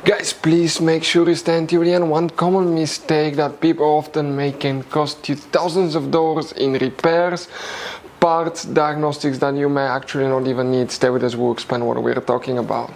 Guys, please make sure you stand till the end. One common mistake that people often make can cost you thousands of dollars in repairs, parts, diagnostics that you may actually not even need. Stay with us, we'll explain what we're talking about.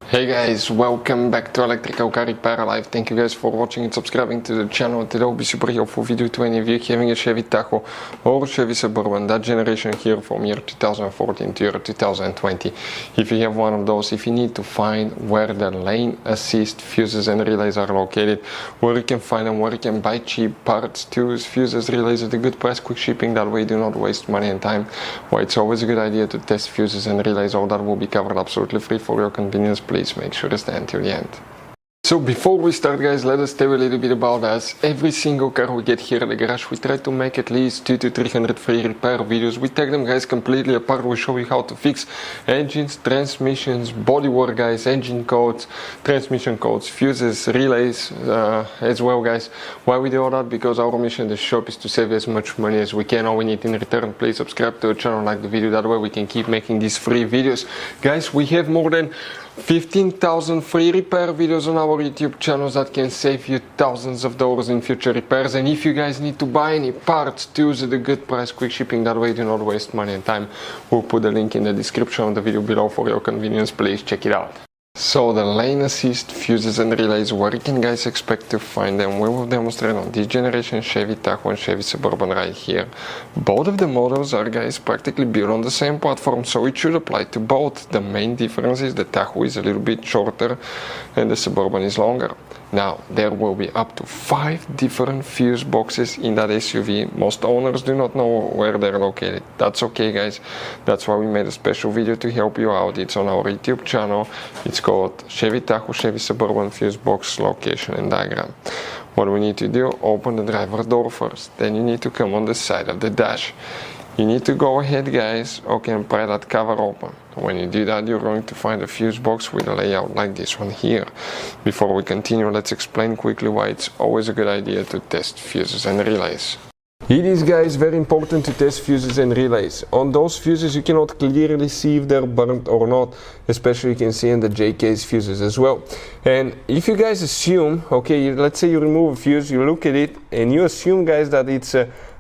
Hey guys, welcome back to Electrical Car Repair Live. Thank you guys for watching and subscribing to the channel. Today will be super helpful video to any of you having a Chevy Tahoe or Chevy Suburban, that generation here from year 2014 to year 2020. If you have one of those, if you need to find where the lane assist fuses and relays are located, where you can find them, where you can buy cheap parts, tools, fuses, relays at a good price, quick shipping, that way you do not waste money and time. Why it's always a good idea to test fuses and relays. All that will be covered absolutely free for your convenience. Please make sure to stay until the end. So before we start, guys, let us tell you a little bit about us. Every single car we get here at the garage, we try to make at least 200 to 300 free repair videos. We take them, guys, completely apart. We show you how to fix engines, transmissions, bodywork, guys, engine codes, transmission codes, fuses, relays as well, guys. Why we do all that? Because our mission in the shop is to save as much money as we can. All we need in return, please subscribe to the channel, like the video, that way we can keep making these free videos. Guys, we have more than 15,000 free repair videos on our YouTube channels that can save you thousands of dollars in future repairs. And if you guys need to buy any parts, tools at a good price, quick shipping, that way do not waste money and time. We'll put the link in the description of the video below for your convenience. Please check it out. So the lane assist fuses and relays, where you can guys expect to find them, we will demonstrate on this generation Chevy Tahoe and Chevy Suburban right here. Both of the models are, guys, practically built on the same platform, so it should apply to both. The main difference is the Tahoe is a little bit shorter and the Suburban is longer. Now, there will be up to 5 different fuse boxes in that SUV. Most owners do not know where they're located. That's okay, guys. That's why we made a special video to help you out. It's on our YouTube channel. It's called Chevy Tahoe, Chevy Suburban Fuse Box Location and Diagram. What we need to do, open the driver door first. Then you need to come on the side of the dash. You need to go ahead, guys, okay, and pry that cover open. When you do that, you're going to find a fuse box with a layout like this one here. Before we continue, let's explain quickly why it's always a good idea to test fuses and relays. It is, guys, very important to test fuses and relays. On those fuses you cannot clearly see if they're burnt or not, especially you can see in the J-case fuses as well. And if you guys assume, okay, let's say you remove a fuse, you look at it and you assume, guys, that it's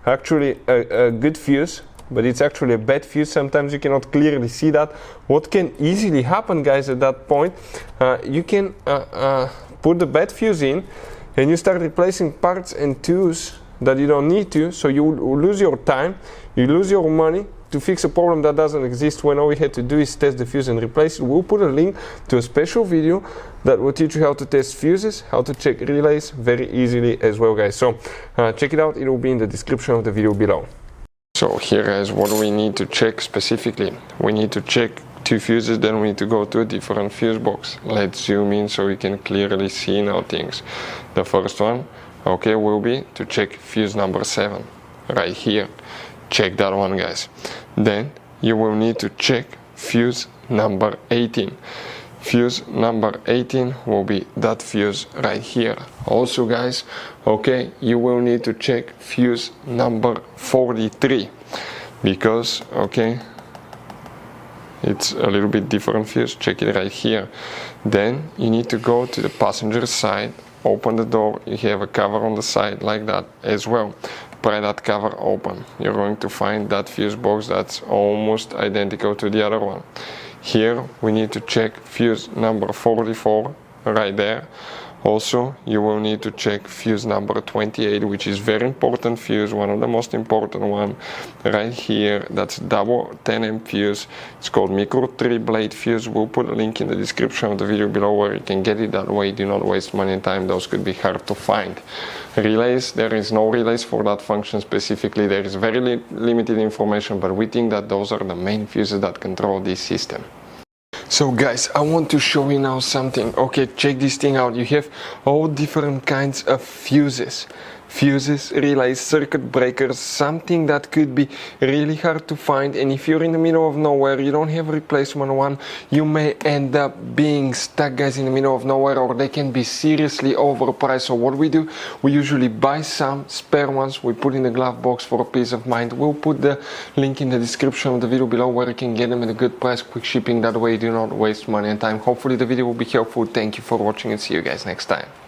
actually a good fuse, but it's actually a bad fuse. Sometimes you cannot clearly see that. What can easily happen, guys, at that point, you can put the bad fuse in and you start replacing parts and tools that you don't need to, so you lose your time, you lose your money to fix a problem that doesn't exist, when all we had to do is test the fuse and replace it. We'll put a link to a special video that will teach you how to test fuses, how to check relays very easily as well, guys. So check it out, it will be in the description of the video below. So here, guys, what do we need to check specifically? We need to check 2 fuses, then we need to go to a different fuse box. Let's zoom in so we can clearly see now things. The first one, okay, will be to check fuse number 7 right here. Check that one, guys. Then you will need to check fuse number 18. Fuse number 18 will be that fuse right here. Also, guys, okay, you will need to check fuse number 43 because, okay, it's a little bit different fuse. Check it right here. Then you need to go to the passenger side, open the door, you have a cover on the side like that as well. Pry that cover open. You're going to find that fuse box that's almost identical to the other one. Here we need to check fuse number 44 right there. Also, you will need to check fuse number 28, which is very important fuse, one of the most important one right here. That's double 10M fuse. It's called micro 3-blade fuse. We'll put a link in the description of the video below where you can get it. That way do not waste money and time. Those could be hard to find. Relays, there is no relays for that function specifically. There is very limited information, but we think that those are the main fuses that control this system. So, guys, I want to show you now something. Okay, check this thing out. You have all different kinds of fuses. fuses, relays, circuit breakers, something that could be really hard to find. And if you're in the middle of nowhere, you don't have a replacement one, you may end up being stuck, guys, in the middle of nowhere, or they can be seriously overpriced. So what we do, we usually buy some spare ones, we put in the glove box for a peace of mind. We'll put the link in the description of the video below where you can get them at a good price, quick shipping. That way you do not waste money and time. Hopefully the video will be helpful. Thank you for watching and see you guys next time.